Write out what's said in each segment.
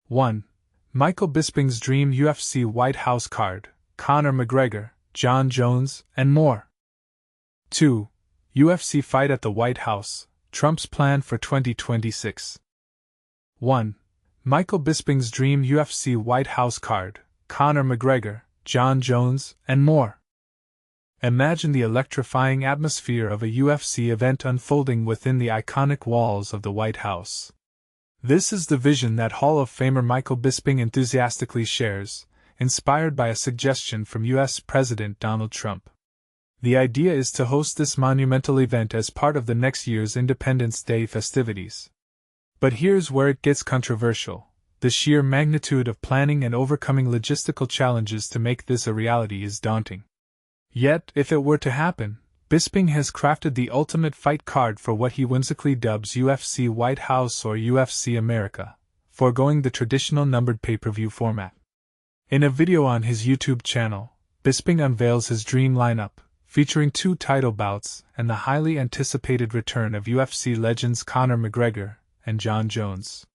1. Michael Bisping's dream UFC White House card, Conor McGregor, Jon Jones, and more. 2. UFC fight at the White House, Trump's plan for 2026. 1. Michael Bisping's dream UFC White House card, Conor McGregor, Jon Jones, and more. Imagine the electrifying atmosphere of a UFC event unfolding within the iconic walls of the White House. This is the vision that Hall of Famer Michael Bisping enthusiastically shares, inspired by a suggestion from U.S. President Donald Trump. The idea is to host this monumental event as part of the next year's Independence Day festivities. But here's where it gets controversial. The sheer magnitude of planning and overcoming logistical challenges to make this a reality is daunting. Yet, if it were to happen, Bisping has crafted the ultimate fight card for what he whimsically dubs UFC White House or UFC America, foregoing the traditional numbered pay-per-view format. In a video on his YouTube channel, Bisping unveils his dream lineup, featuring 2 title bouts and the highly anticipated return of UFC legends Conor McGregor and Jon Jones.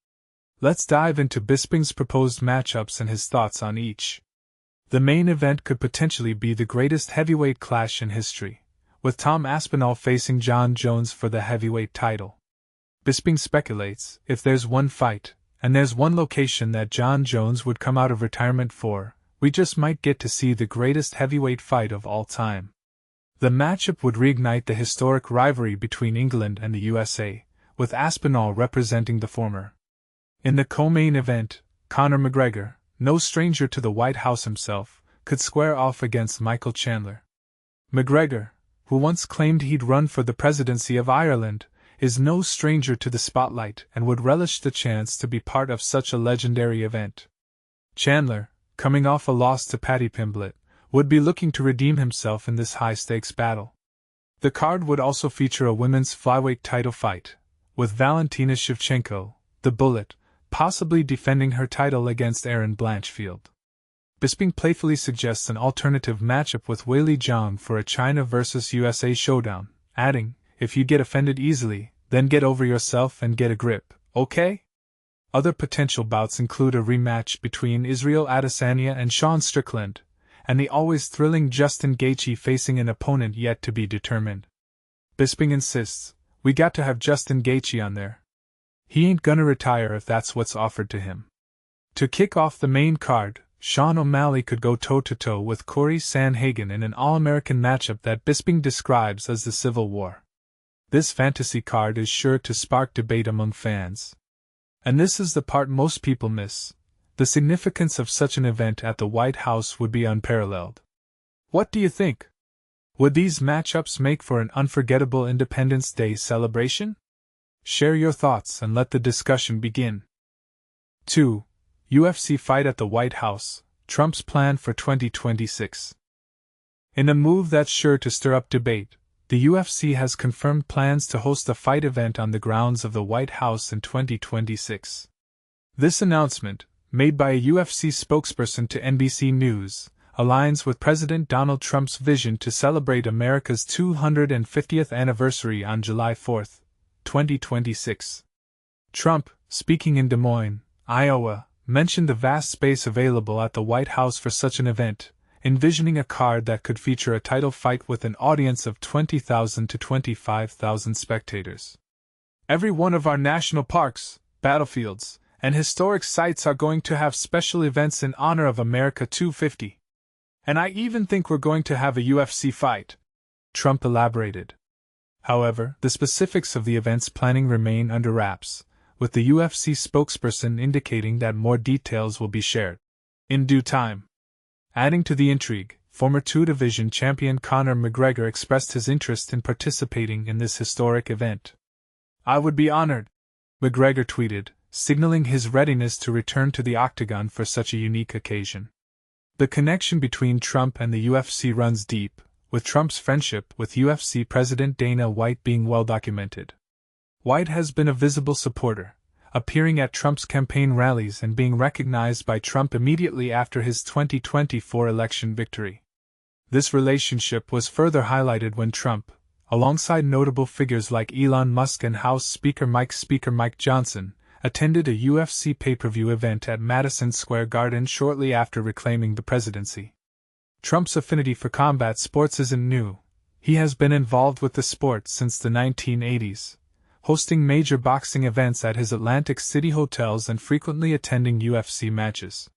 Let's dive into Bisping's proposed matchups and his thoughts on each. The main event could potentially be the greatest heavyweight clash in history, with Tom Aspinall facing Jon Jones for the heavyweight title. Bisping speculates, if there's one fight, and there's one location that Jon Jones would come out of retirement for, we just might get to see the greatest heavyweight fight of all time. The matchup would reignite the historic rivalry between England and the USA, with Aspinall representing the former. In the co-main event, Conor McGregor, no stranger to the White House himself, could square off against Michael Chandler. McGregor, who once claimed he'd run for the presidency of Ireland, is no stranger to the spotlight and would relish the chance to be part of such a legendary event. Chandler, coming off a loss to Paddy Pimblett, would be looking to redeem himself in this high-stakes battle. The card would also feature a women's flyweight title fight, with Valentina Shevchenko, the Bullet, possibly defending her title against Erin Blanchfield. Bisping playfully suggests an alternative matchup with Weili Zhang for a China vs. USA showdown, adding, if you get offended easily, then get over yourself and get a grip, okay? Other potential bouts include a rematch between Israel Adesanya and Sean Strickland, and the always thrilling Justin Gaethje facing an opponent yet to be determined. Bisping insists, we got to have Justin Gaethje on there. He ain't gonna retire if that's what's offered to him. To kick off the main card, Sean O'Malley could go toe-to-toe with Corey Sandhagen in an all-American matchup that Bisping describes as the Civil War. This fantasy card is sure to spark debate among fans. And this is the part most people miss. The significance of such an event at the White House would be unparalleled. What do you think? Would these matchups make for an unforgettable Independence Day celebration? Share your thoughts and let the discussion begin. 2. UFC fight at the White House, Trump's plan for 2026. In a move that's sure to stir up debate, the UFC has confirmed plans to host a fight event on the grounds of the White House in 2026. This announcement, made by a UFC spokesperson to NBC News, aligns with President Donald Trump's vision to celebrate America's 250th anniversary on July 4, 2026. Trump, speaking in Des Moines, Iowa, mentioned the vast space available at the White House for such an event, envisioning a card that could feature a title fight with an audience of 20,000 to 25,000 spectators. Every one of our national parks, battlefields, and historic sites are going to have special events in honor of America 250. And I even think we're going to have a UFC fight, Trump elaborated. However, the specifics of the event's planning remain under wraps, with the UFC spokesperson indicating that more details will be shared in due time. Adding to the intrigue, former two-division champion Conor McGregor expressed his interest in participating in this historic event. I would be honored, McGregor tweeted, signaling his readiness to return to the octagon for such a unique occasion. The connection between Trump and the UFC runs deep, with Trump's friendship with UFC President Dana White being well documented. White has been a visible supporter, appearing at Trump's campaign rallies and being recognized by Trump immediately after his 2024 election victory. This relationship was further highlighted when Trump, alongside notable figures like Elon Musk and House Speaker Mike Johnson, attended a UFC pay-per-view event at Madison Square Garden shortly after reclaiming the presidency. Trump's affinity for combat sports isn't new. He has been involved with the sport since the 1980s, hosting major boxing events at his Atlantic City hotels and frequently attending UFC matches.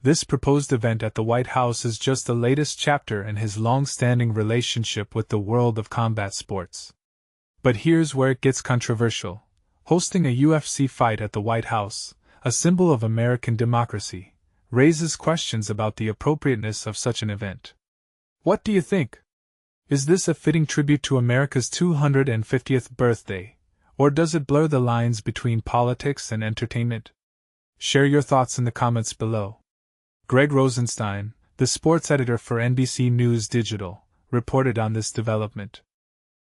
This proposed event at the White House is just the latest chapter in his long-standing relationship with the world of combat sports. But here's where it gets controversial. Hosting a UFC fight at the White House, a symbol of American democracy, raises questions about the appropriateness of such an event. What do you think? Is this a fitting tribute to America's 250th birthday, or does it blur the lines between politics and entertainment? Share your thoughts in the comments below. Greg Rosenstein, the sports editor for NBC News Digital, reported on this development.